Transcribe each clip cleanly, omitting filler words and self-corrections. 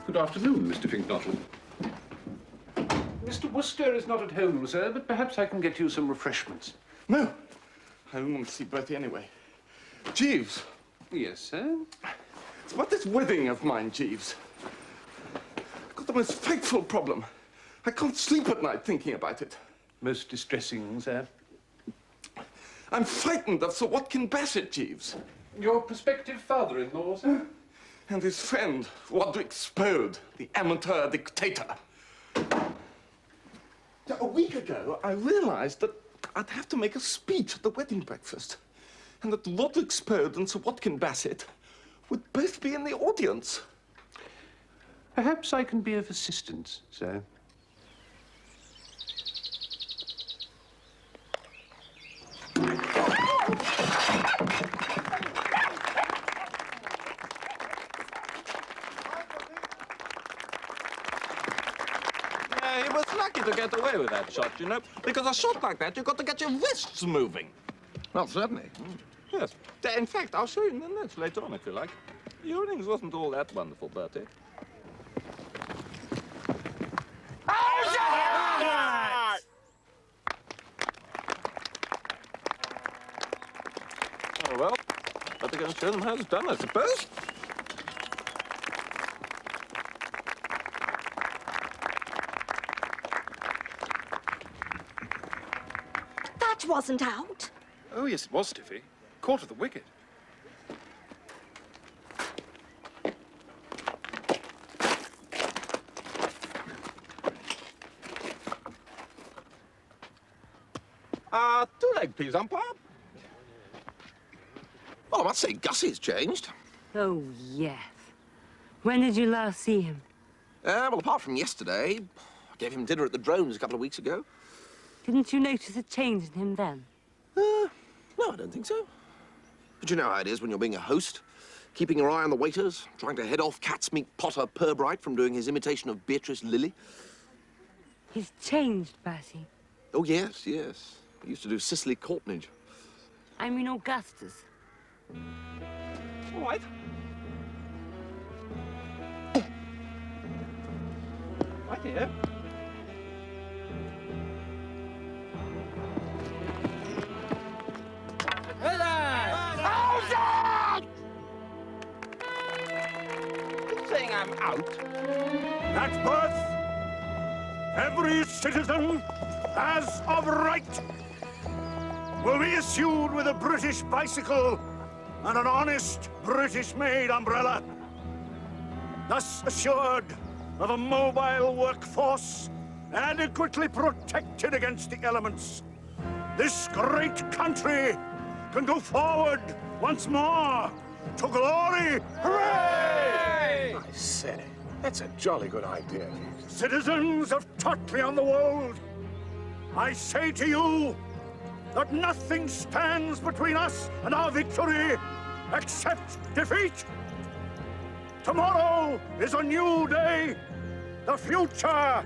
Good afternoon, Mr. Finknottle. Mr. Wooster is not at home, sir, but perhaps I can get you some refreshments. No. I don't want to see Bertie anyway. Jeeves. Yes, sir? It's about this wedding of mine, Jeeves. I've got the most frightful problem. I can't sleep at night thinking about it. Most distressing, sir. I'm frightened of Sir Watkyn and Bassetts, Jeeves. Your prospective father-in-law, sir? And his friend, Watkyn and Spode, the amateur dictator. A week ago, I realized that I'd have to make a speech at the wedding breakfast, and that Watkyn and Spode and Sir Watkyn and Bassetts would both be in the audience. Perhaps I can be of assistance, sir. He was lucky to get away with that shot, you know, because a shot like that, you've got to get your wrists moving. Well, certainly. Yes. In fact, I'll show you in the notes later on, if you like. Your innings wasn't all that wonderful, Bertie. Oh, well, better go and show them how it's done, I suppose. That wasn't out. Oh, yes, it was, Stiffy. Caught at the wicket. Two-leg, please, umpire. Well, I must say, Gussie's changed. Oh, yes. When did you last see him? Well, apart from yesterday, I gave him dinner at the Drones a couple of weeks ago. Didn't you notice a change in him then? No, I don't think so. But you know how it is when you're being a host, keeping your eye on the waiters, trying to head off Catsmeat Potter Purbright from doing his imitation of Beatrice Lilly. He's changed, Bertie. Oh, yes, yes. He used to do Cicely Courtnage. I mean Augustus. All right. Right here. Saying I'm out. At birth, every citizen, as of right, will be issued with a British bicycle and an honest British-made umbrella, thus assured of a mobile workforce adequately protected against the elements. This great country can go forward once more to glory. Hooray! I say, that's a jolly good idea. Citizens of Totley on the Wold, I say to you that nothing stands between us and our victory except defeat. Tomorrow is a new day. The future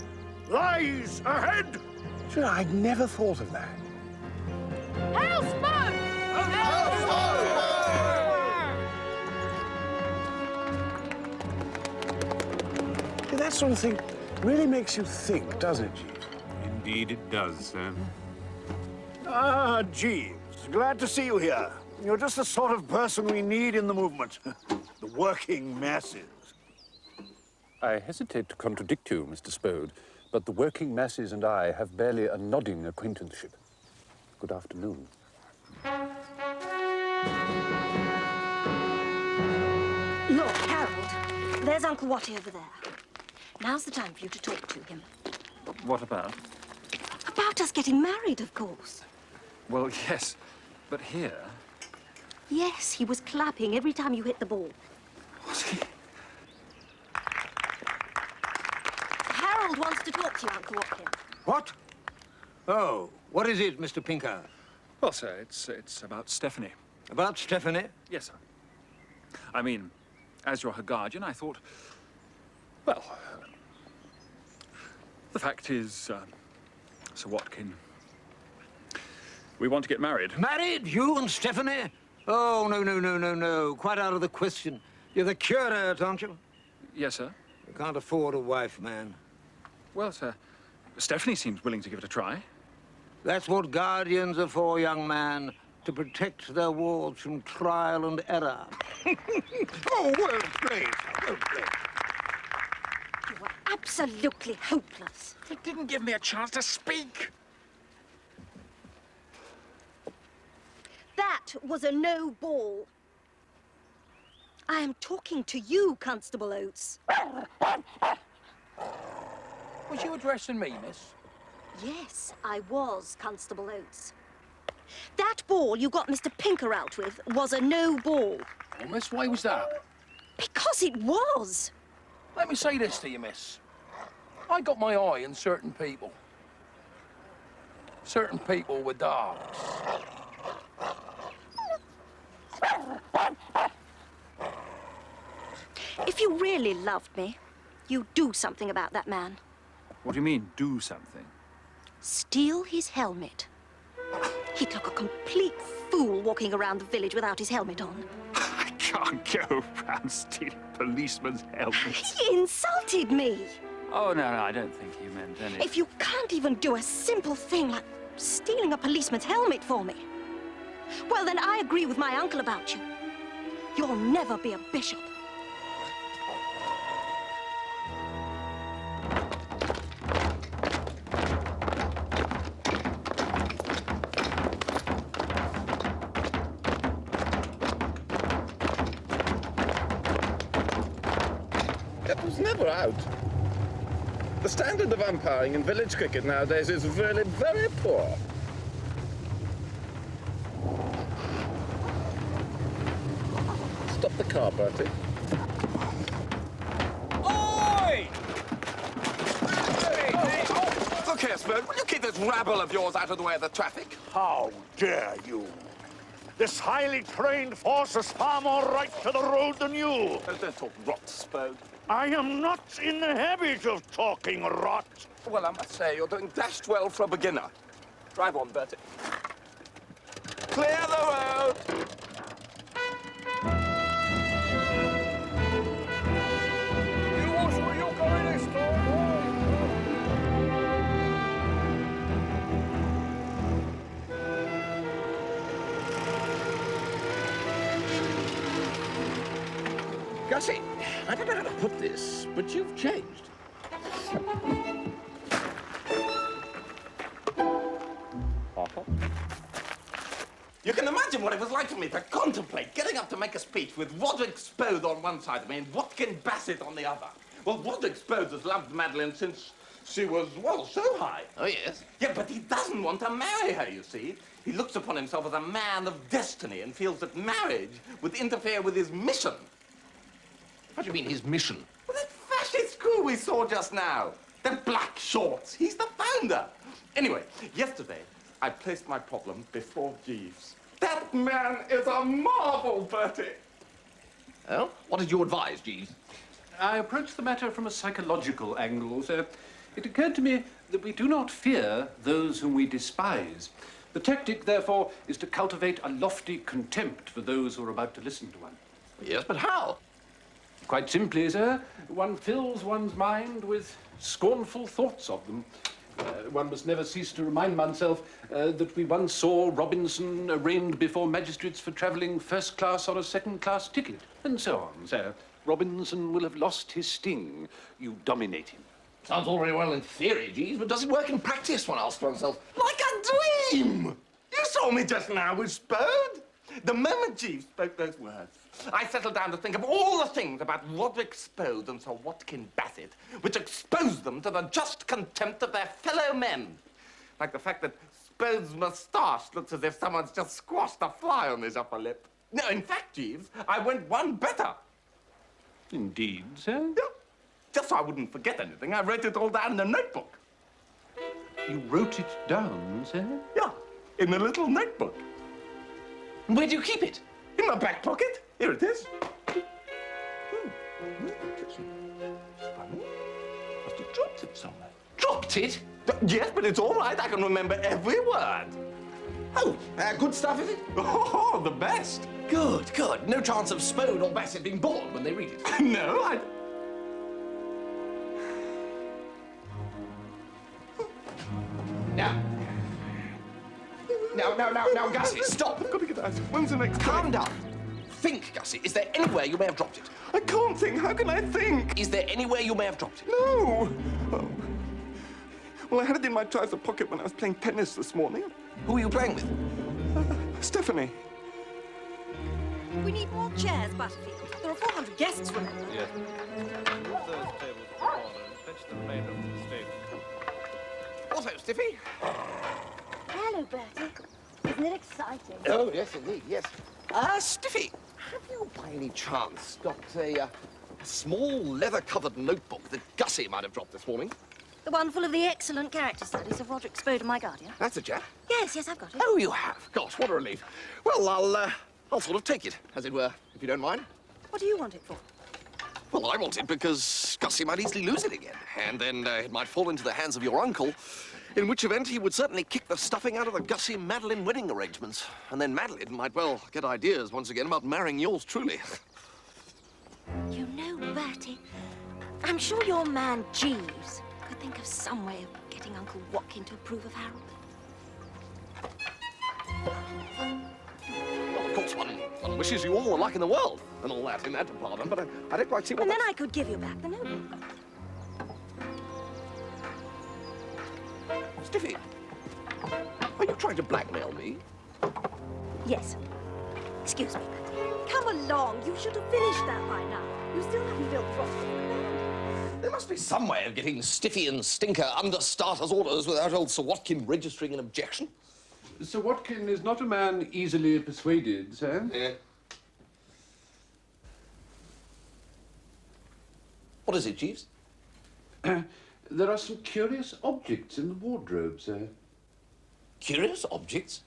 lies ahead. Sure, I'd never thought of that. Hail, Spode! That sort of thing really makes you think, doesn't it, Jeeves? Indeed it does, sir. Ah, Jeeves, glad to see you here. You're just the sort of person we need in the movement. The working masses. I hesitate to contradict you, Mr. Spode, but the working masses and I have barely a nodding acquaintanceship. Good afternoon. Look, Harold, there's Uncle Watty over there. Now's the time for you to talk to him. What about? About us getting married, of course. Well, yes, but here... Yes, he was clapping every time you hit the ball. Was he? Harold wants to talk to you, Uncle Watkin. What? Oh, what is it, Mr. Pinker? Well, sir, it's about Stephanie. About Stephanie? Yes, sir. I mean, as you're her guardian, I thought... Well, the fact is, Sir Watkyn, we want to get married. Married? You and Stephanie? Oh, no. Quite out of the question. You're the curate, aren't you? Yes, sir. I can't afford a wife, man. Well, sir, Stephanie seems willing to give it a try. That's what guardians are for, young man. To protect their wards from trial and error. Oh, well played. Well played. You were absolutely hopeless. They didn't give me a chance to speak. That was a no ball. I am talking to you, Constable Oates. Was you addressing me, miss? Yes, I was, Constable Oates. That ball you got Mr. Pinker out with was a no ball. Oh, miss, why was that? Because it was. Let me say this to you, miss. I got my eye on certain people. Certain people with dogs. If you really loved me, you'd do something about that man. What do you mean, do something? Steal his helmet. He'd look a complete fool walking around the village without his helmet on. I can't go around stealing policemen's helmets. He insulted me. Oh, no, I don't think he meant anything. If you can't even do a simple thing like stealing a policeman's helmet for me, well, then I agree with my uncle about you. You'll never be a bishop. That was never out. The standard of umpiring in village cricket nowadays is really very poor. Stop the car, Bertie. Oi! Look here, Spode, will you keep this rabble of yours out of the way of the traffic? How dare you? This highly trained force is far more right to the road than you. Don't talk rot, Spode. I am not in the habit of talking rot. Well, I must say, you're doing dashed well for a beginner. Drive on, Bertie. Clear the road! You watch where you're going this time. Gussie, I don't know how to put this, but you've changed. You can imagine what it was like for me to contemplate getting up to make a speech with Roderick Spode on one side of me and Watkyn and Bassetts on the other. Well, Roderick Spode has loved Madeline since she was, well, so high. Oh, yes? Yeah, but he doesn't want to marry her, you see. He looks upon himself as a man of destiny and feels that marriage would interfere with his mission. What do you mean, his mission? Well, that fascist crew we saw just now. The Black Shorts. He's the founder. Anyway, yesterday, I placed my problem before Jeeves. That man is a marvel, Bertie. Oh? What did you advise, Jeeves? I approached the matter from a psychological angle, sir. It occurred to me that we do not fear those whom we despise. The tactic, therefore, is to cultivate a lofty contempt for those who are about to listen to one. Yes, but how? Quite simply, sir, one fills one's mind with scornful thoughts of them. One must never cease to remind oneself that we once saw Robinson arraigned before magistrates for travelling first class on a second-class ticket, and so on, sir. Robinson will have lost his sting. You dominate him. Sounds all very well in theory, Jeeves, but does it work in practice, one asks oneself? Like a dream! You saw me just now with Spode. The moment Jeeves spoke those words, I settled down to think of all the things about Roderick Spode and Sir Watkyn Bassetts which exposed them to the just contempt of their fellow men. Like the fact that Spode's moustache looks as if someone's just squashed a fly on his upper lip. No, in fact, Jeeves, I went one better. Indeed, sir? Yeah. Just so I wouldn't forget anything, I wrote it all down in a notebook. You wrote it down, sir? Yeah, in a little notebook. Where do you keep it? In my back pocket. Here it is. Funny. Must have dropped it somewhere. Dropped it? Yes, but it's all right. I can remember every word. Oh, good stuff, is it? Oh, the best. Good, good. No chance of Spode or Bassett being bored when they read it. No, Now, Gussie, stop! I've got to get out. When's the next Calm train? down. Think, Gussie. Is there anywhere you may have dropped it? I can't think. How can I think? Is there anywhere you may have dropped it? No. Oh. Well, I had it in my trouser pocket when I was playing tennis this morning. Who are you playing with? Stephanie. We need more chairs, Butterfield. There are 400 guests, remember? Yes. Move those tables to the corner and fetch the plate up to the stable. Also, Stiffy. Hello, Bertie. Isn't it exciting? Oh, yes, indeed, yes. Stiffy, have you by any chance got a small leather-covered notebook that Gussie might have dropped this morning? The one full of the excellent character studies of Roderick Spode and my guardian? That's it, chap? Yes, I've got it. Oh, you have? Gosh, what a relief. Well, I'll sort of take it, as it were, if you don't mind. What do you want it for? Well, I want it because Gussie might easily lose it again, and then it might fall into the hands of your uncle, in which event he would certainly kick the stuffing out of the Gussie-Madeline wedding arrangements. And then Madeline might, well, get ideas once again about marrying yours truly. You know, Bertie, I'm sure your man Jeeves could think of some way of getting Uncle Watkyn to approve of Harold. Well, of course, one wishes you all the luck in the world and all that in that department, but I don't quite see what And then I could give you back the notebook. Stiffy, are you trying to blackmail me? Yes. Excuse me, Bertie. Come along. You should have finished that by now. You still haven't built the frosting of the band. There must be some way of getting Stiffy and Stinker under starter's orders without old Sir Watkyn registering an objection. Sir Watkyn is not a man easily persuaded, sir. Yeah. What is it, Jeeves? There are some curious objects in the wardrobe, sir. Curious objects?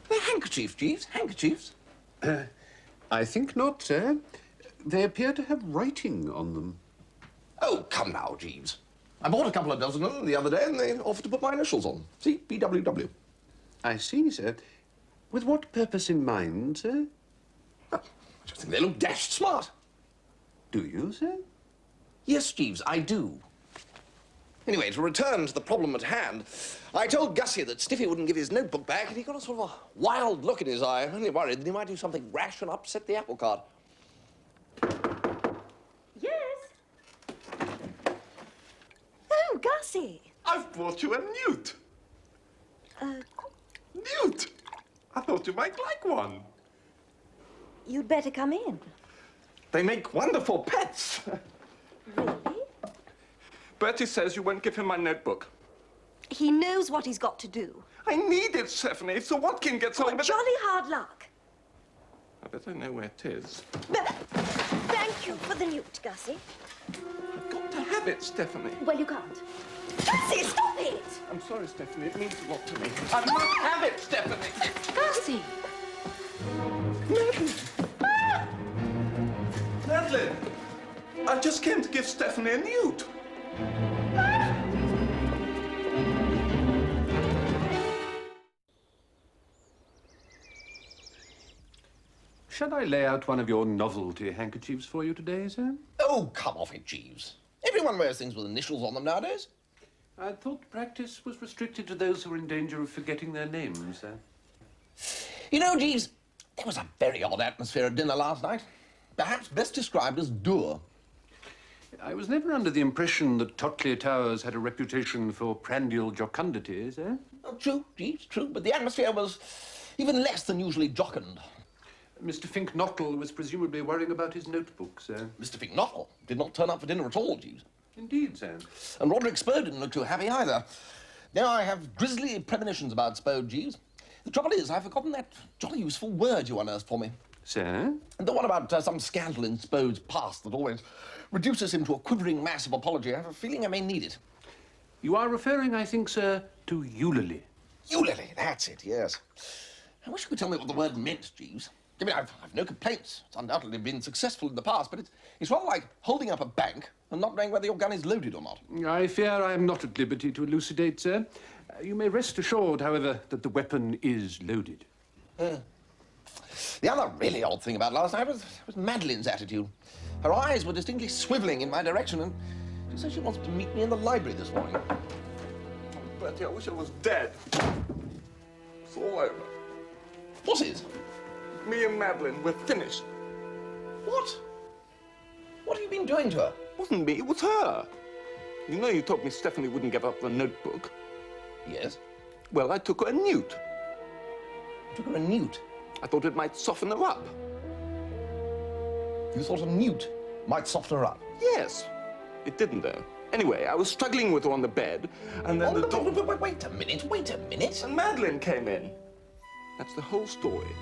They're handkerchiefs, Jeeves, handkerchiefs. I think not, sir. They appear to have writing on them. Oh, come now, Jeeves. I bought a couple of dozen of them the other day and they offered to put my initials on. See, BWW. I see, sir. With what purpose in mind, sir? Well, I just think they look dashed smart. Do you, sir? Yes, Jeeves, I do. Anyway, to return to the problem at hand, I told Gussie that Stiffy wouldn't give his notebook back, and he got a sort of a wild look in his eye. I'm only worried that he might do something rash and upset the apple cart. Yes? Oh, Gussie. I've brought you a newt. Newt? I thought you might like one. You'd better come in. They make wonderful pets. Really? Bertie says you won't give him my notebook. He knows what he's got to do. I need it, Stephanie. If Sir Watkyn gets home... What jolly hard luck. I better know where it is. Thank you for the newt, Gussie. I've got to have it, Stephanie. Well, you can't. Gussie, stop it! I'm sorry, Stephanie. It means a lot to me. I must have it, Stephanie. Gussie! Madeline! Madeline! I just came to give Stephanie a newt. Shall I lay out one of your novelty handkerchiefs for you today, sir? Oh, come off it, Jeeves. Everyone wears things with initials on them nowadays. I thought practice was restricted to those who are in danger of forgetting their names, sir. You know, Jeeves, there was a very odd atmosphere at dinner last night. Perhaps best described as dour. I was never under the impression that Totley Towers had a reputation for prandial jocundity, sir. Oh, true, Jeeves, true, but the atmosphere was even less than usually jocund. Mr. Fink-Nottle was presumably worrying about his notebook, sir. Mr. Fink-Nottle did not turn up for dinner at all, Jeeves. Indeed, sir. And Roderick Spode didn't look too happy either. Now I have grisly premonitions about Spode, Jeeves. The trouble is, I've forgotten that jolly useful word you unearthed for me. Sir? The one about some scandal in Spode's past that always reduces him to a quivering mass of apology. I have a feeling I may need it. You are referring, I think, sir, to eulalie. Eulalie, that's it, yes. I wish you could tell me what the word meant, Jeeves. I mean, I've no complaints. It's undoubtedly been successful in the past, but it's rather like holding up a bank and not knowing whether your gun is loaded or not. I fear I am not at liberty to elucidate, sir. You may rest assured, however, that the weapon is loaded. The other really odd thing about last night was Madeline's attitude. Her eyes were distinctly swivelling in my direction, and she says she wants to meet me in the library this morning. Oh, Bertie, I wish I was dead. It's all over. What is? Me and Madeline, we're finished. What? What have you been doing to her? It wasn't me, it was her. You know you told me Stephanie wouldn't give up the notebook. Yes. Well, I took her a newt. You took her a newt? I thought it might soften her up. You thought a newt might soften her up? Yes. It didn't, though. Anyway, I was struggling with her on the bed, and then Wait a minute. And Madeline came in. That's the whole story.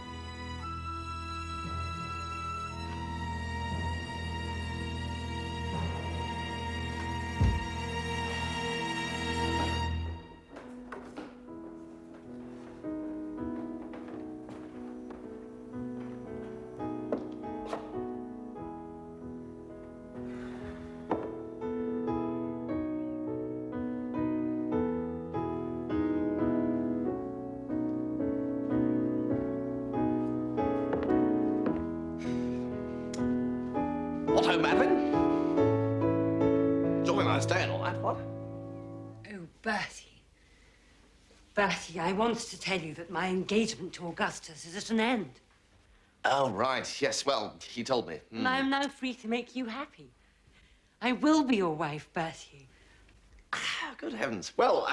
What ho, Madeline? Jolly nice day and all that, what? Oh, Bertie. Bertie, I want to tell you that my engagement to Augustus is at an end. Oh, right. Yes, well, he told me. And I am now free to make you happy. I will be your wife, Bertie. Ah, good heavens. Well,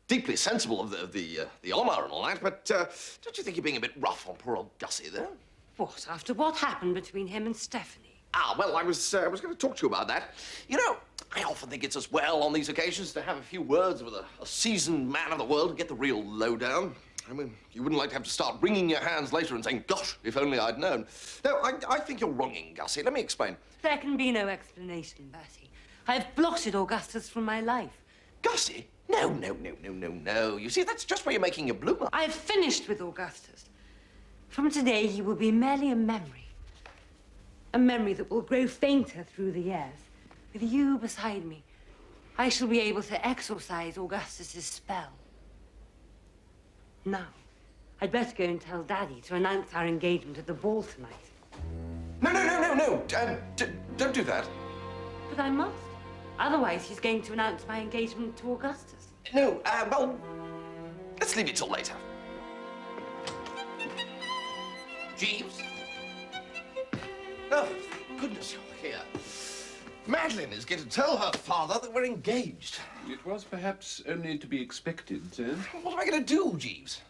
deeply sensible of the honour and all that, but don't you think you're being a bit rough on poor old Gussie there? What, after what happened between him and Stephanie? Ah, well, I was going to talk to you about that. You know, I often think it's as well on these occasions to have a few words with a seasoned man of the world and get the real lowdown. I mean, you wouldn't like to have to start wringing your hands later and saying, gosh, if only I'd known. No, I think you're wronging Gussie. Let me explain. There can be no explanation, Bertie. I've blotted Augustus from my life. Gussie? No. You see, that's just where you're making your bloomer. I've finished with Augustus. From today, he will be merely a memory. A memory that will grow fainter through the years. With you beside me, I shall be able to exorcise Augustus's spell. Now, I'd better go and tell Daddy to announce our engagement at the ball tonight. No. Don't do that. But I must. Otherwise, he's going to announce my engagement to Augustus. No, well, let's leave it till later. Jeeves? Oh, goodness, you're here. Madeline is going to tell her father that we're engaged. It was perhaps only to be expected, sir. What am I going to do, Jeeves?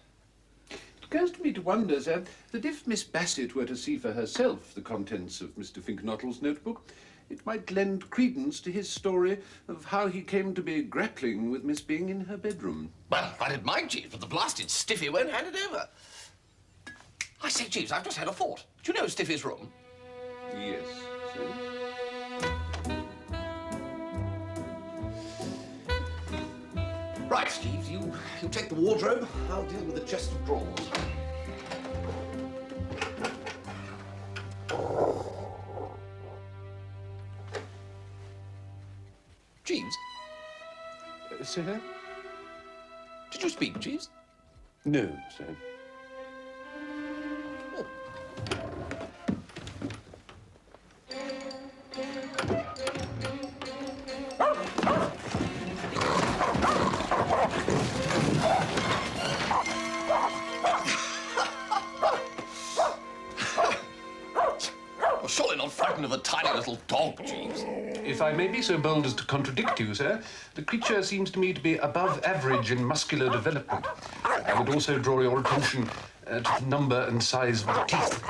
It occurs to me to wonder, sir, that if Miss Bassett were to see for herself the contents of Mr. Finknottle's notebook, it might lend credence to his story of how he came to be grappling with Miss Bing in her bedroom. Well, I didn't mind, Jeeves, but the blasted stiffy won't hand it over. I say, Jeeves, I've just had a thought. Do you know Stiffy's room? Yes, sir. Right, Jeeves, you take the wardrobe. I'll deal with the chest of drawers. Jeeves? Sir? Did you speak, Jeeves? No, sir. Surely not frightened of a tiny little dog, Jeeves. If I may be so bold as to contradict you, sir, the creature seems to me to be above average in muscular development. I would also draw your attention to the number and size of the teeth.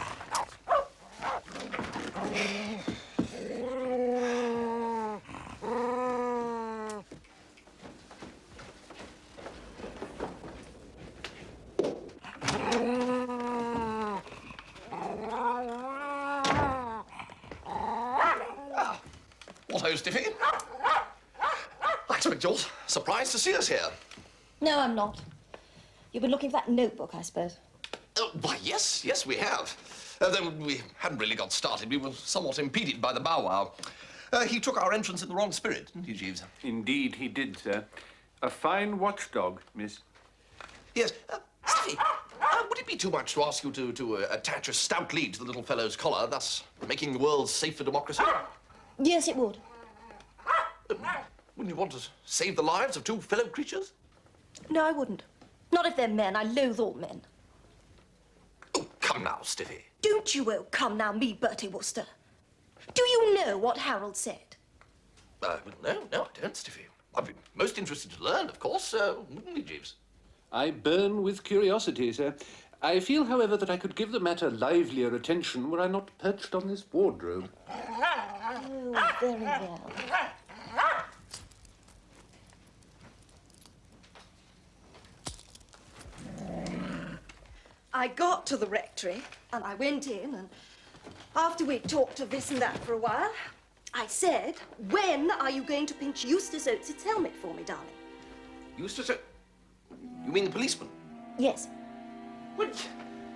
What ho, Stiffy? I expect you're surprised to see us here. No, I'm not. You've been looking for that notebook, I suppose. Why, yes, we have. Though we hadn't really got started. We were somewhat impeded by the bow wow. He took our entrance in the wrong spirit, didn't he, Jeeves? Indeed, he did, sir. A fine watchdog, miss. Yes. Stiffy, would it be too much to ask you to attach a stout lead to the little fellow's collar, thus making the world safe for democracy? Yes, it would. Wouldn't you want to save the lives of two fellow creatures? No, I wouldn't. Not if they're men. I loathe all men. Oh, come now, Stiffy. Don't you come now, me, Bertie Wooster. Do you know what Harold said? No, I don't, Stiffy. I'd be most interested to learn, of course, wouldn't we, Jeeves? I burn with curiosity, sir. I feel, however, that I could give the matter livelier attention were I not perched on this wardrobe. Oh, very well. I got to the rectory, and I went in, and after we'd talked of this and that for a while, I said, when are you going to pinch Eustace Oates' helmet for me, darling? Eustace? You mean the policeman? Yes. Well,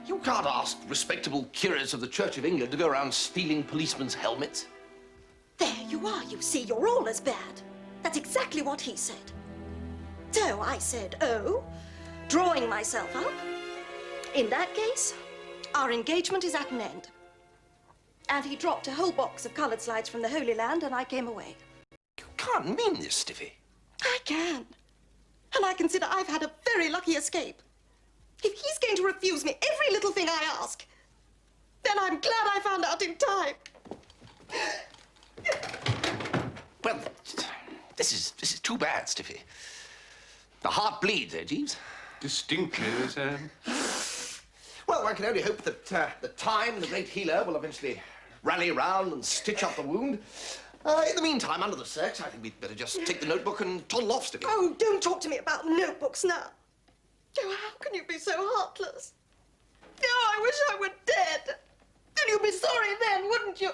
you can't ask respectable curios of the Church of England to go around stealing policemen's helmets. There you are, you see, you're all as bad. That's exactly what he said. So I said, oh, drawing myself up. In that case, our engagement is at an end. And he dropped a whole box of coloured slides from the Holy Land, and I came away. You can't mean this, Stiffy. I can. And I consider I've had a very lucky escape. If he's going to refuse me every little thing I ask, then I'm glad I found out in time. Well, this is too bad, Stiffy. The heart bleeds, eh, Jeeves? Distinctly, sir. Well, I can only hope that the time, the great healer, will eventually rally around and stitch up the wound. In the meantime, under the circs, I think we'd better just take the notebook and toddle off, Stiffy. Oh, don't talk to me about notebooks now. Oh, how can you be so heartless? Oh, I wish I were dead. Then you'd be sorry then, wouldn't you?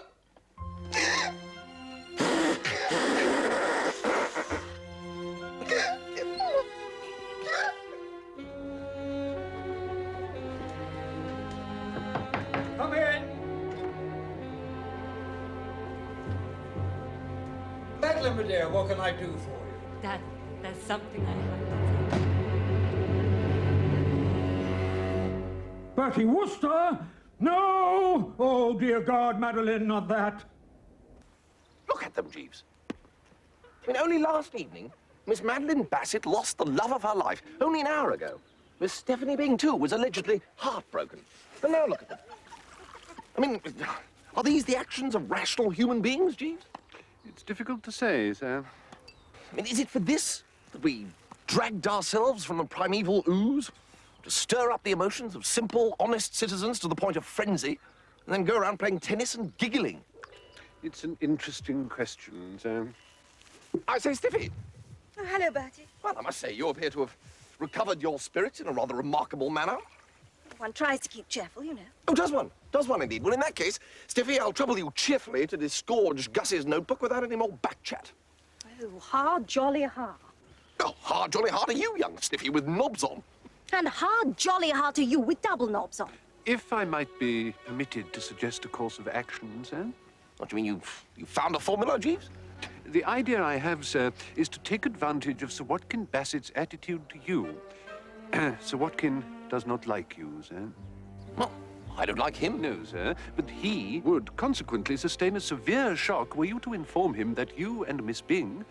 Come in. Madeline, my dear, what can I do for you? Daddy, there's something I have to tell you. Bertie Wooster? No! Oh, dear God, Madeline, not that. Look at them, Jeeves. I mean, only last evening, Miss Madeline Bassett lost the love of her life. Only an hour ago. Miss Stephanie Bing, too, was allegedly heartbroken. And now look at them. I mean, are these the actions of rational human beings, Jeeves? It's difficult to say, sir. I mean, is it for this that we dragged ourselves from the primeval ooze? To stir up the emotions of simple, honest citizens to the point of frenzy, and then go around playing tennis and giggling? It's an interesting question, sir. I say, Stiffy. Oh, hello, Bertie. Well, I must say, you appear to have recovered your spirits in a rather remarkable manner. One tries to keep cheerful, you know. Oh, does one? Does one, indeed? Well, in that case, Stiffy, I'll trouble you cheerfully to disgorge Gussie's notebook without any more back-chat. Oh, hard, jolly hard. Oh, hard, jolly hard are you, young Stiffy, with knobs on. And hard, jolly hard to you with double knobs on. If I might be permitted to suggest a course of action, sir? What do you mean, you found a formula, Jeeves? The idea I have, sir, is to take advantage of Sir Watkyn Bassett's attitude to you. Sir Watkyn does not like you, sir. Well, I don't like him. No, sir, but he would consequently sustain a severe shock were you to inform him that you and Miss Bing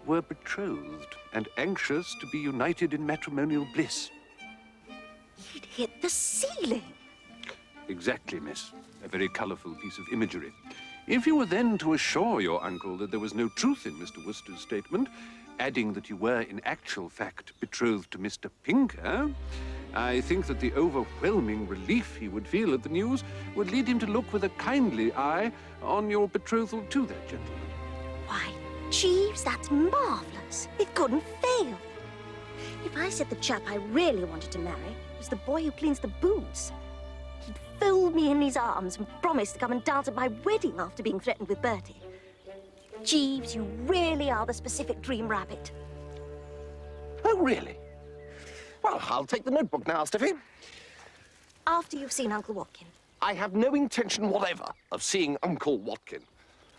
were betrothed and anxious to be united in matrimonial bliss. He'd hit the ceiling. Exactly, miss. A very colourful piece of imagery. If you were then to assure your uncle that there was no truth in Mr. Wooster's statement, adding that you were in actual fact betrothed to Mr. Pinker, I think that the overwhelming relief he would feel at the news would lead him to look with a kindly eye on your betrothal to that gentleman. Why, Jeeves, that's marvellous. It couldn't fail. If I said the chap I really wanted to marry was the boy who cleans the boots, he'd fold me in his arms and promise to come and dance at my wedding after being threatened with Bertie. Jeeves, you really are the specific dream rabbit. Oh, really? Well, I'll take the notebook now, Stiffy. After you've seen Uncle Watkyn. I have no intention whatever of seeing Uncle Watkyn.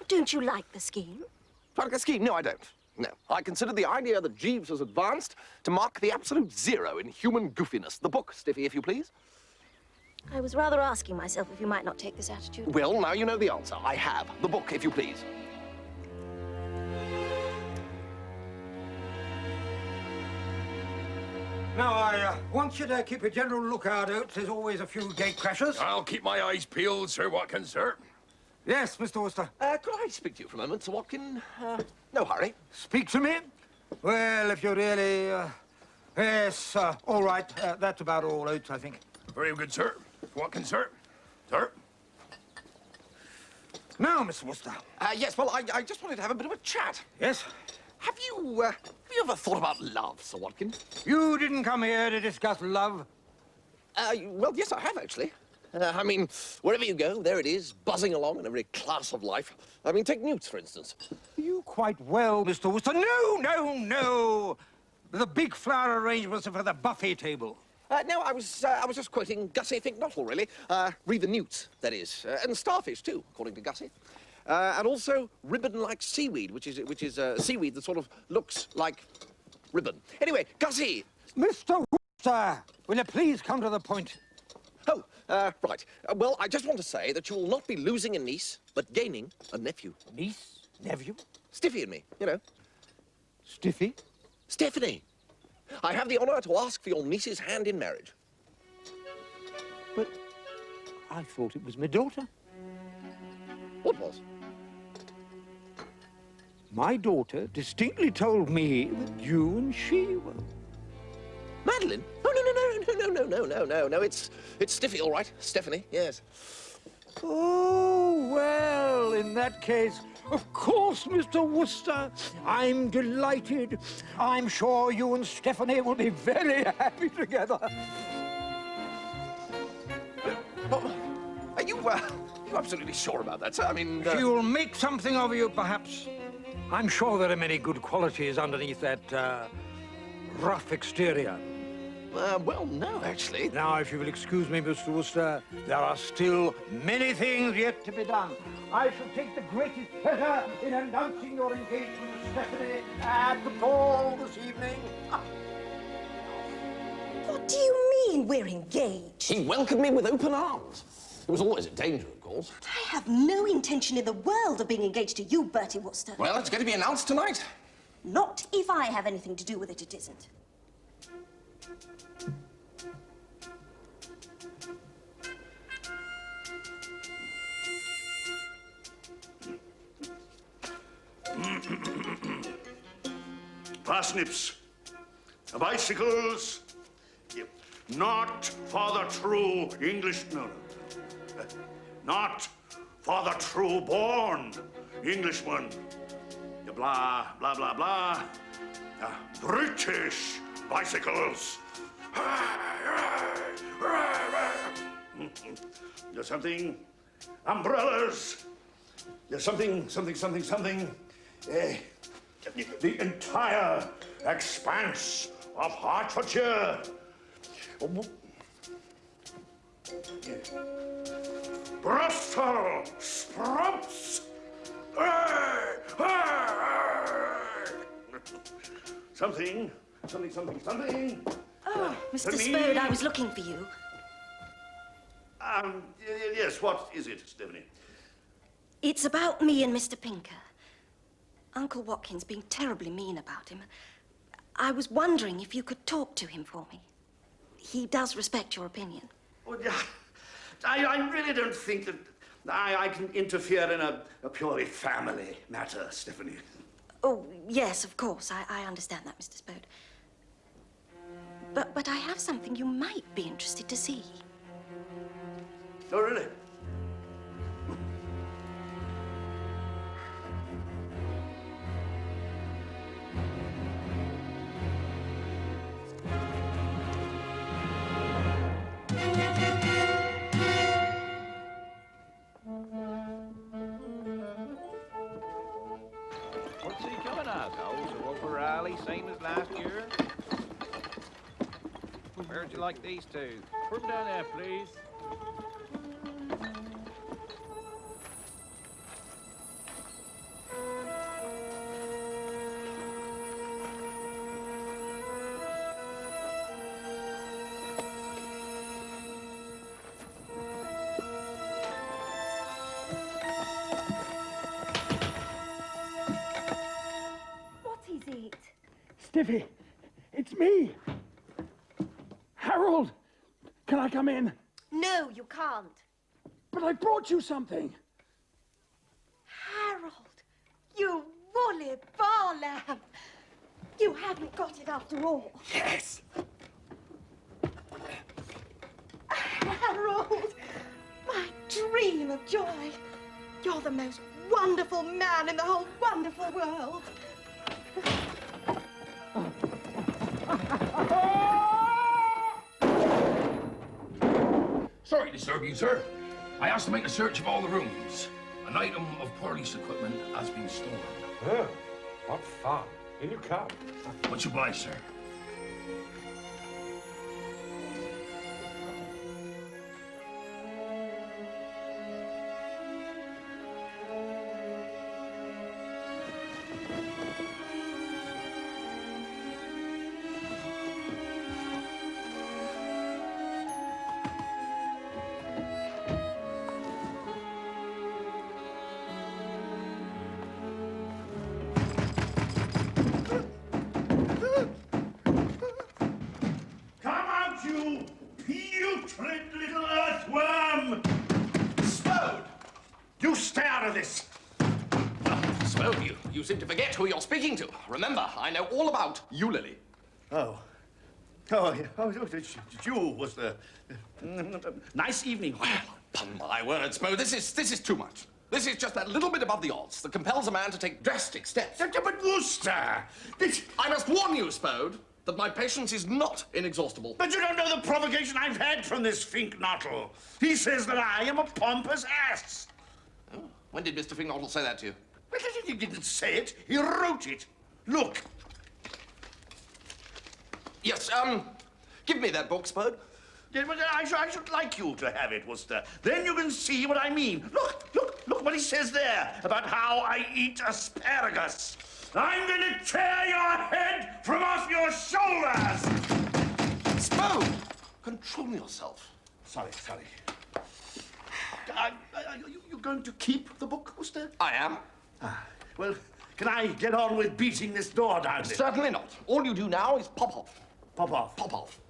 Don't you like the scheme? Like the scheme? No, I don't. No. I consider the idea that Jeeves has advanced to mark the absolute zero in human goofiness. The book, Stiffy, if you please. I was rather asking myself if you might not take this attitude. Well, now you know the answer. I have. The book, if you please. Now, I want you to keep a general lookout out. There's always a few gate crashers. I'll keep my eyes peeled, Sir Watkyn, sir. Yes, Mr. Wooster. Could I speak to you for a moment, Sir Watkyn? No hurry. Speak to me? Well, if you really... Yes, all right. That's about all out, I think. Very good, sir. Watkyn, sir. Sir. Now, Mr. Wooster. Yes, well, I just wanted to have a bit of a chat. Yes? Have you ever thought about love, Sir Watkyn? You didn't come here to discuss love. Well, yes, I have, actually. I mean, wherever you go, there it is, buzzing along in every class of life. I mean, take Newts, for instance. You quite well, Mr. Wooster. No, no, no! The big flower arrangements are for the buffet table. No, I was just quoting Gussie, think not all, really. Read the Newts, that is. And starfish, too, according to Gussie. And also ribbon-like seaweed, which is seaweed that sort of looks like ribbon. Anyway, Gussie! Mr. Wooster, will you please come to the point? Oh, right. Well, I just want to say that you will not be losing a niece, but gaining a nephew. Niece? Nephew? Stiffy and me, you know. Stiffy? Stephanie. I have the honour to ask for your niece's hand in marriage. But I thought it was my daughter. What was? My daughter distinctly told me that you and she were... Madeline? Oh, no. It's Stiffy, all right. Stephanie, yes. Oh, well, in that case, of course, Mr. Wooster. I'm delighted. I'm sure you and Stephanie will be very happy together. Are you absolutely sure about that, sir? I mean... She will make something of you, perhaps. I'm sure there are many good qualities underneath that, rough exterior. Well, no, actually. Now, if you will excuse me, Mr. Wooster, there are still many things yet to be done. I shall take the greatest pleasure in announcing your engagement to Stephanie at the ball this evening. What do you mean we're engaged? He welcomed me with open arms. It was always a danger, of course. I have no intention in the world of being engaged to you, Bertie Wooster. Well, it's going to be announced tonight. Not if I have anything to do with it, it isn't. Parsnips, bicycles, not for the true English, not for the true-born Englishman. Blah, blah, blah, blah. British bicycles. There's something, umbrellas. There's something. The entire expanse of Hertfordshire. Bristol sprouts. Something. Oh, Mr. Spode, I was looking for you. Yes, what is it, Stephanie? It's about me and Mr. Pinker. Uncle Watkyn's being terribly mean about him. I was wondering if you could talk to him for me. He does respect your opinion. Oh, yeah. I really don't think that I can interfere in a purely family matter, Stephanie. Oh, yes, of course. I understand that, Mr. Spode. But I have something you might be interested to see. Oh, really? What's he coming at? Oh, so over alley, same as last year? Where'd you like these two? Put them down there, please. What is it? Stiffy, it's me. Harold, can I come in? No, you can't. But I brought you something. Harold, you woolly bar lamb. You haven't got it after all. Yes. Harold, my dream of joy. You're the most wonderful man in the whole wonderful world. Sorry to disturb you, sir. I asked to make a search of all the rooms. An item of police equipment has been stolen. Oh, what fun. In you come. Much obliged, sir. You seem to forget who you're speaking to. Remember, I know all about you, Lily. Oh. Oh, yeah. Oh, it's you, Wooster. Nice evening. Well, upon my word, Spode, this is too much. This is just that little bit above the odds that compels a man to take drastic steps. But Wooster, I must warn you, Spode, that my patience is not inexhaustible. But you don't know the provocation I've had from this Finknottle. He says that I am a pompous ass. Oh, when did Mr. Finknottle say that to you? Well, he didn't say it. He wrote it. Look. Yes, give me that book, Spode. Yeah, but I should like you to have it, Wooster. Then you can see what I mean. Look what he says there about how I eat asparagus. I'm going to tear your head from off your shoulders. Spode, control yourself. Sorry. You're going to keep the book, Wooster? I am. Well, can I get on with beating this door down? Certainly not. All you do now is pop off. Pop off? Pop off.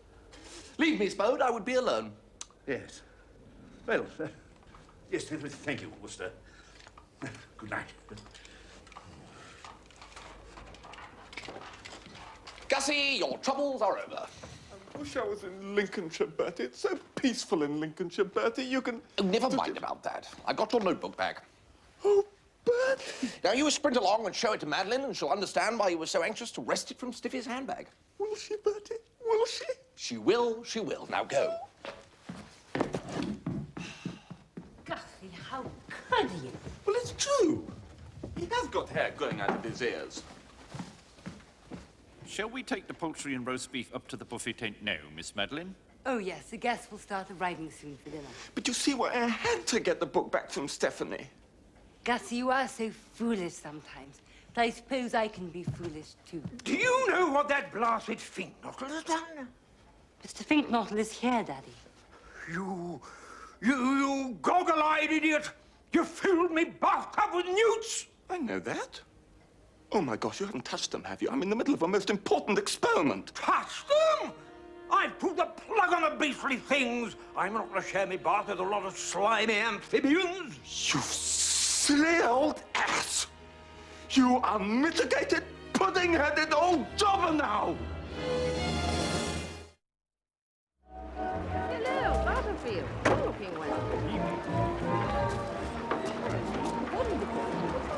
Leave me, Spode. I would be alone. Yes. Well, yes, thank you, Wooster. Good night. Gussie, your troubles are over. I wish I was in Lincolnshire, Bertie. It's so peaceful in Lincolnshire, Bertie. You can... Oh, never mind about that. I got your notebook back. Oh, Bertie. Now, you sprint along and show it to Madeline, and she'll understand why you were so anxious to wrest it from Stiffy's handbag. Will she, Bertie? Will she? She will. Now go. Gussie, how could you? Well, it's true. He has got hair growing out of his ears. Shall we take the poultry and roast beef up to the buffet tent now, Miss Madeline? Oh, yes, the guests will start arriving soon for dinner. But you see why I had to get the book back from Stephanie. Gussie, you are so foolish sometimes. But I suppose I can be foolish, too. Do you know what that blasted Finknottle has done? Mr. Finknottle is here, Daddy. You goggle-eyed idiot! You filled me bathtub with newts! I know that. Oh, my gosh, you haven't touched them, have you? I'm in the middle of a most important experiment. Touched them? I've pulled the plug on the beastly things. I'm not going to share me bath with a lot of slimy amphibians. You silly old ass! You unmitigated, pudding-headed old jobber now! Hello, Butterfield. You're looking well.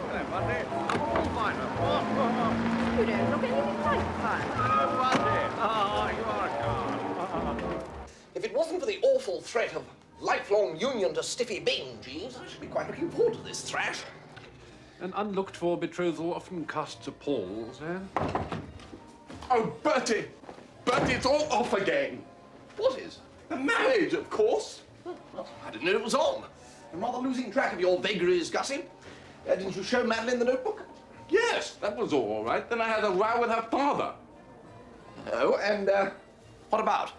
Hello, Bundy. I'm all fine. You don't look anything like fine. Hello, Bundy. You are a car. If it wasn't for the awful threat of lifelong union to Stiffy Bing, Jeeves, I should be quite looking forward to this thrash. An unlooked-for betrothal often casts a pall, sir. Oh, Bertie! Bertie, it's all off again. What is? The marriage, of course. Well, I didn't know it was on. I'm rather losing track of your vagaries, Gussie. Didn't you show Madeline the notebook? Yes, that was all right. Then I had a row with her father. Oh, and, what about?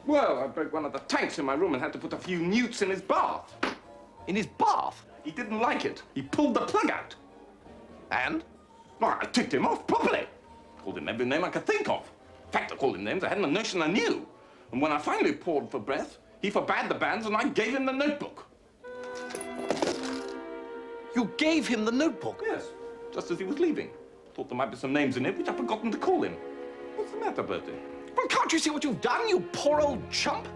Well, I broke one of the tanks in my room and had to put a few newts in his bath. In his bath? He didn't like it. He pulled the plug out. And? Well, I ticked him off properly. Called him every name I could think of. In fact, I called him names I hadn't a notion I knew. And when I finally paused for breath, he forbade the banns and I gave him the notebook. You gave him the notebook? Yes, just as he was leaving. Thought there might be some names in it which I'd forgotten to call him. What's the matter, Bertie? Well, can't you see what you've done, you poor old chump?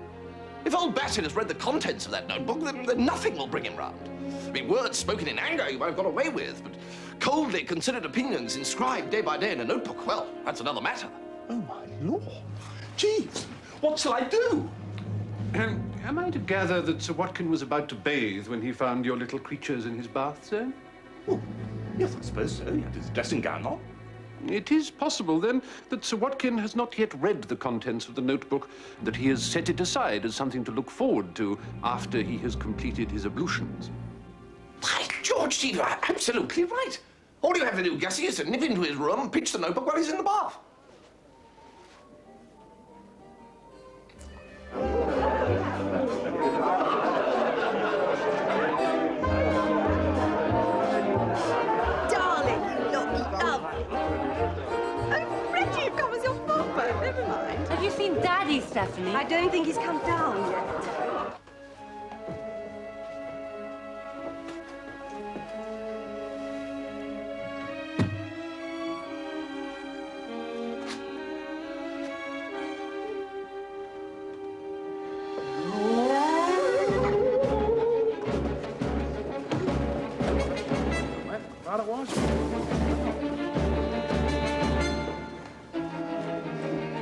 If old Bassett has read the contents of that notebook, then nothing will bring him round. I mean, words spoken in anger you might have got away with, but coldly considered opinions inscribed day by day in a notebook, well, that's another matter. Oh, my Lord. Jeeves, what shall I do? Am I to gather that Sir Watkyn was about to bathe when he found your little creatures in his bath, sir? Oh, yes, I suppose so. He had his dressing gown on. It is possible, then, that Sir Watkyn has not yet read the contents of the notebook, that he has set it aside as something to look forward to after he has completed his ablutions. By George, Jeeves, you're absolutely right. All you have to do, Gussie, is to nip into his room and pinch the notebook while he's in the bath. Have you seen Daddy, Stephanie? I don't think he's come down yet. Well, it was.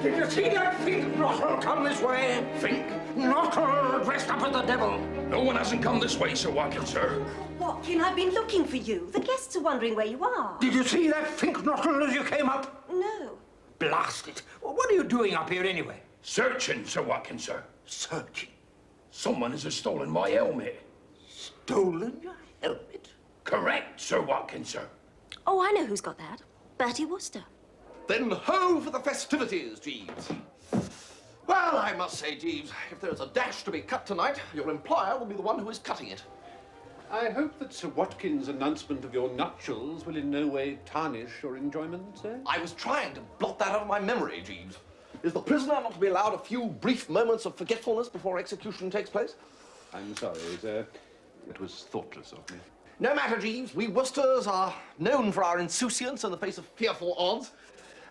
Did you see that Fink Knottle come this way? Fink? Knottle dressed up as the devil. No one hasn't come this way, Sir Watkyn, sir. Watkyn, I've been looking for you. The guests are wondering where you are. Did you see that Fink Knottle as you came up? No. Blast it. Well, what are you doing up here anyway? Searching, Sir Watkyn, sir. Searching? Someone has stolen my helmet. Stolen your helmet? Correct, Sir Watkyn, sir. Oh, I know who's got that. Bertie Wooster. Then ho for the festivities, Jeeves. Well, I must say, Jeeves, if there's a dash to be cut tonight, your employer will be the one who is cutting it. I hope that Sir Watkyn's announcement of your nuptials will in no way tarnish your enjoyment, sir. I was trying to blot that out of my memory, Jeeves. Is the prisoner not to be allowed a few brief moments of forgetfulness before execution takes place? I'm sorry, sir. It was thoughtless of me. No matter, Jeeves. We Woosters are known for our insouciance in the face of fearful odds.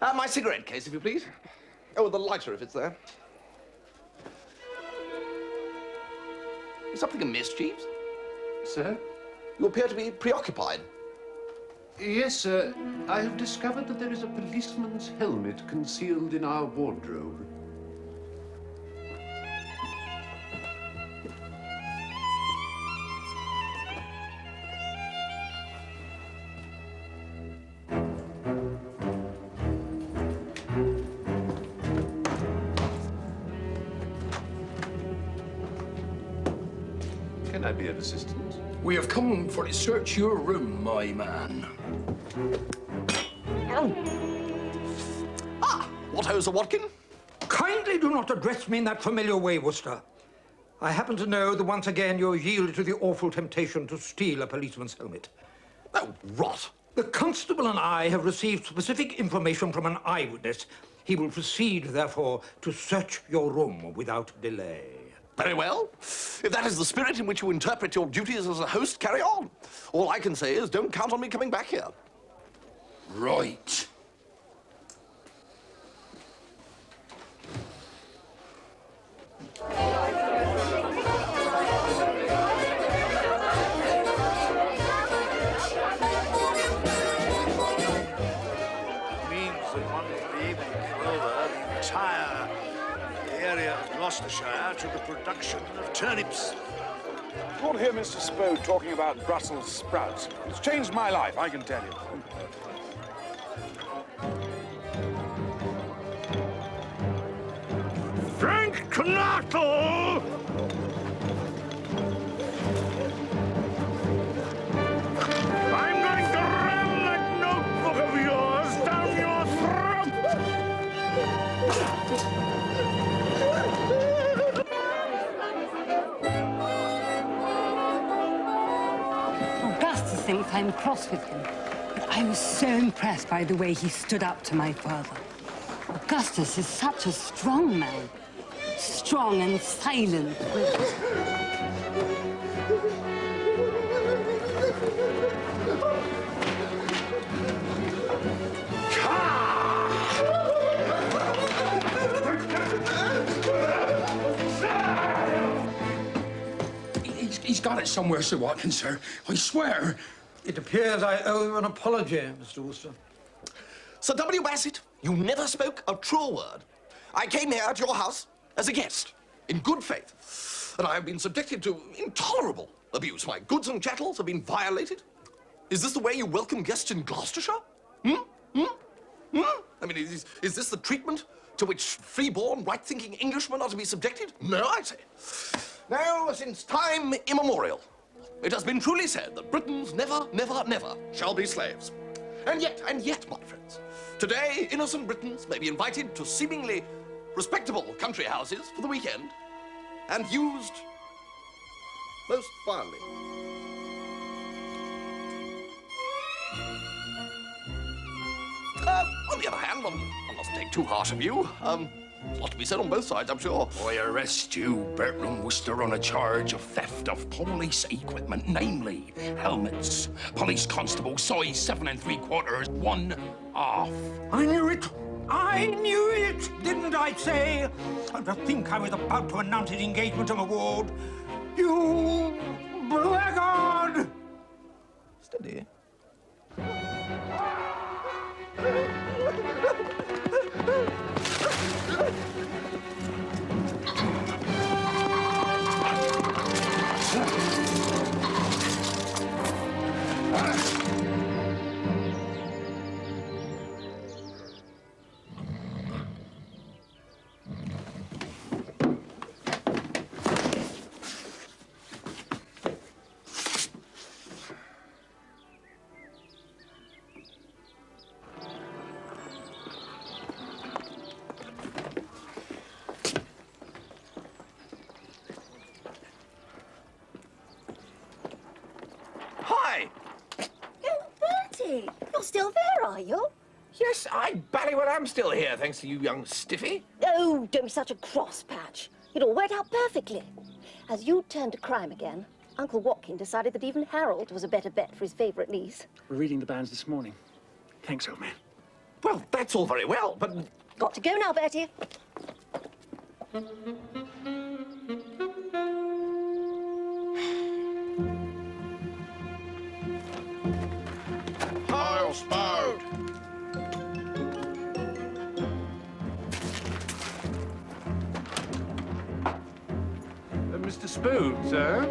My cigarette case, if you please. Oh, the lighter, if it's there. Is something amiss, Jeeves? Sir? You appear to be preoccupied. Yes, sir. I have discovered that there is a policeman's helmet concealed in our wardrobe. Can I be of assistance? We have come for to search your room, my man. Ah, what ho, Sir Watkyn? Kindly do not address me in that familiar way, Wooster. I happen to know that once again you're yielded to the awful temptation to steal a policeman's helmet. Oh, rot. The constable and I have received specific information from an eyewitness. He will proceed, therefore, to search your room without delay. Very well. If that is the spirit in which you interpret your duties as a host, carry on. All I can say is don't count on me coming back here. Right. Gloucestershire to the production of turnips. You want to hear Mr. Spode talking about Brussels sprouts? It's changed my life, I can tell you. Frank Knottle! I'm going to ram that notebook of yours down your throat! Augustus thinks I'm cross with him, but I was so impressed by the way he stood up to my father. Augustus is such a strong man, strong and silent quirks. He's got it somewhere, Sir Watkyn, sir. I swear. It appears I owe you an apology, Mr. Wooster. Sir W. Bassett, you never spoke a true word. I came here at your house as a guest, in good faith, and I have been subjected to intolerable abuse. My goods and chattels have been violated. Is this the way you welcome guests in Gloucestershire? I mean, is this the treatment to which free-born, right-thinking Englishmen are to be subjected? No, I say. Now, since time immemorial, it has been truly said that Britons never, never, never shall be slaves. And yet, my friends, today innocent Britons may be invited to seemingly respectable country houses for the weekend and used most vilely. On the other hand, one mustn't take too harsh a view. There's a lot to be said on both sides, I'm sure. I arrest you, Bertie Wooster, on a charge of theft of police equipment, namely helmets, police constable, size 7 3/4, 1/2. I knew it! I knew it! Didn't I say? To think I was about to announce his engagement on a ward. You blackguard! Steady. Hi! Oh, Bertie! You're still there, are you? Yes, I bally well am still here, thanks to you young stiffy. Oh, don't be such a cross patch. It all worked out perfectly. As you turned to crime again, Uncle Watkyn decided that even Harold was a better bet for his favourite niece. We're reading the banns this morning. Thanks, old man. Well, that's all very well, but... Got to go now, Bertie. I'll Spode! Mr. Spode, sir?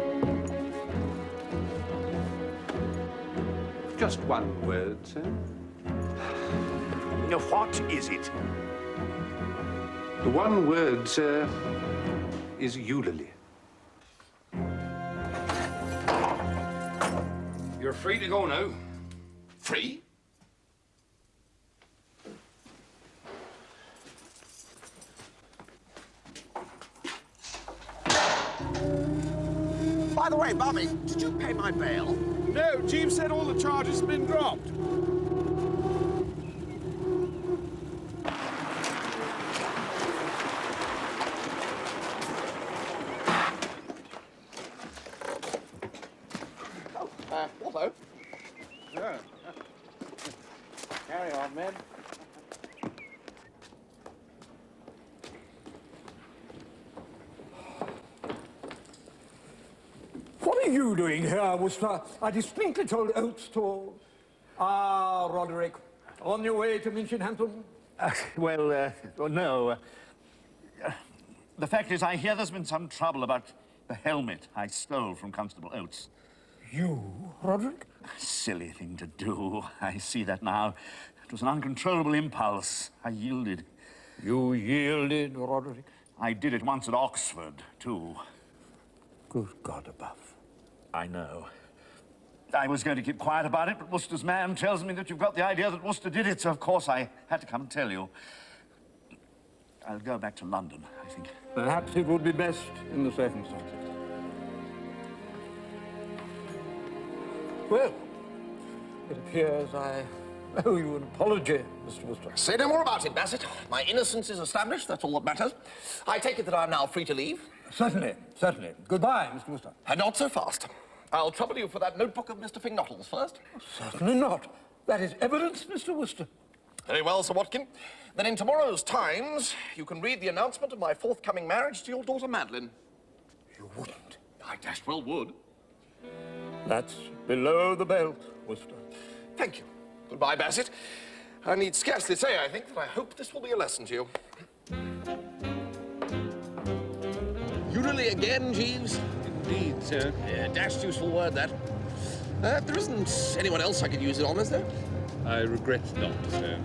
Just one word, sir. Now, what is it? The one word, sir, is eulalie. You're free to go now. Free? By the way, Bobby, did you pay my bail? No, Jeeves said all the charges have been dropped. Otto? Yeah. Carry on, men. What are you doing here, Wooster? I distinctly told Oates to... Ah, Roderick, on your way to Minchinhampton? No. The fact is, I hear there's been some trouble about the helmet I stole from Constable Oates. You, Roderick? Silly thing to do. I see that now. It was an uncontrollable impulse. I yielded. You yielded, Roderick? I did it once at Oxford, too. Good God above. I know. I was going to keep quiet about it, but Wooster's man tells me that you've got the idea that Wooster did it, so of course I had to come and tell you. I'll go back to London, I think. Perhaps it would be best in the circumstances. Well, it appears I Oh, you an apology, Mr. Wooster. Say no more about it, Bassett. My innocence is established, that's all that matters. I take it that I'm now free to leave? Certainly, certainly. Goodbye, Mr. Wooster. And not so fast. I'll trouble you for that notebook of Mr. Fingnottle's first. Certainly not. That is evidence, Mr. Wooster. Very well, Sir Watkyn. Then in tomorrow's Times, you can read the announcement of my forthcoming marriage to your daughter, Madeline. You wouldn't. I dashed well would. That's below the belt, Wooster. Thank you. Goodbye, Bassett. I need scarcely say, I think, that I hope this will be a lesson to you. You really again, Jeeves? Indeed, sir. Yeah, dashed useful word, that. There isn't anyone else I could use it on, is there? I regret not, sir.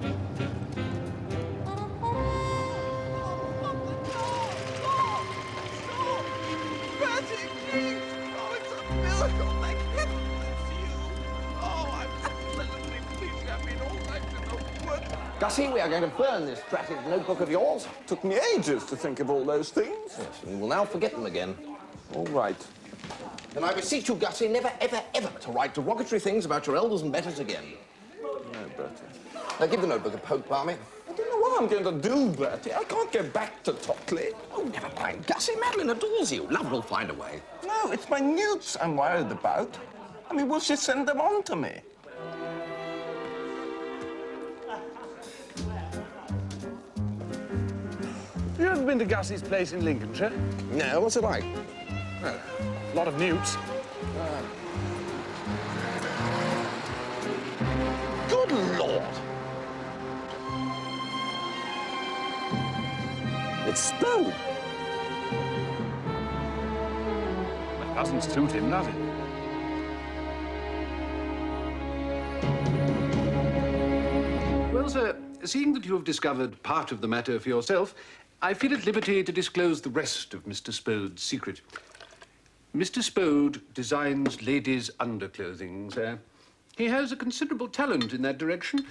Bertie, please! Oh, it's a miracle! Thank heaven it's you! Oh, I'm absolutely pleased to have been all night in the wood. Gussie, we are going to burn this dratted notebook of yours. Took me ages to think of all those things. Yes, we will now forget them again. All right. And I beseech you, Gussie, never, ever, ever to write derogatory things about your elders and betters again. No, Bertie. Now, give the notebook a poke, Barmy. I don't know what I'm going to do, Bertie. I can't go back to Tockley. Oh, never mind, Gussie. Madeline adores you. Love will find a way. No, it's my newts I'm worried about. I mean, will she send them on to me? You ever been to Gussie's place in Lincolnshire? No, what's it like? Well, a lot of newts. Good Lord! It's Spode. That doesn't suit him, does it? Well, sir, seeing that you have discovered part of the matter for yourself, I feel at liberty to disclose the rest of Mr. Spode's secret. Mr. Spode designs ladies' underclothing, sir. He has a considerable talent in that direction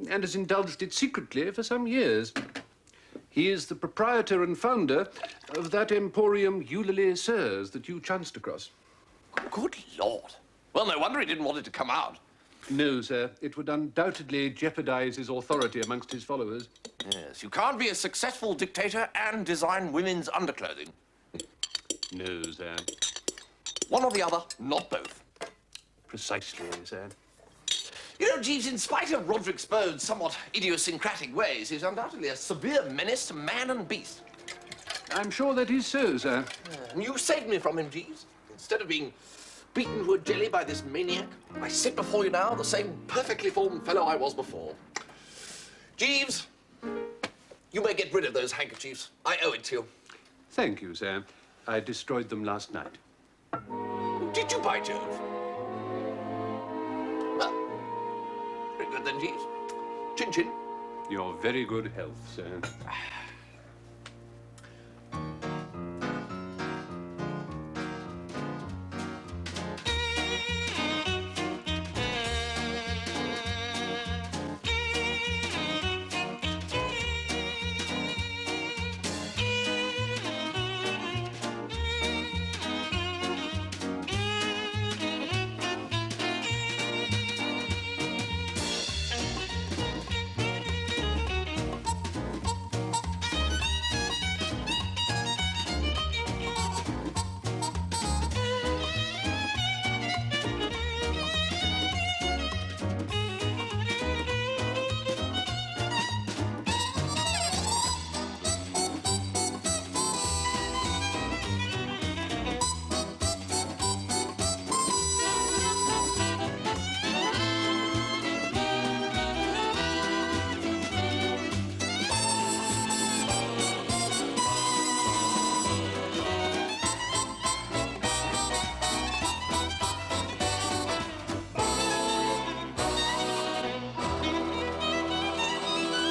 and has indulged it secretly for some years. He is the proprietor and founder of that emporium Eulalie Sirs that you chanced across. Good Lord. Well, no wonder he didn't want it to come out. No, sir. It would undoubtedly jeopardize his authority amongst his followers. Yes, you can't be a successful dictator and design women's underclothing. No, sir. One or the other, not both. Precisely, sir. You know, Jeeves, in spite of Roderick Spode's somewhat idiosyncratic ways, he's undoubtedly a severe menace to man and beast. I'm sure that is so, sir. And you saved me from him, Jeeves. Instead of being beaten to a jelly by this maniac, I sit before you now the same perfectly formed fellow I was before. Jeeves, you may get rid of those handkerchiefs. I owe it to you. Thank you, sir. I destroyed them last night. Did you, by Jove? Well, very good then, Jeeves. Chin-chin. Your very good health, sir.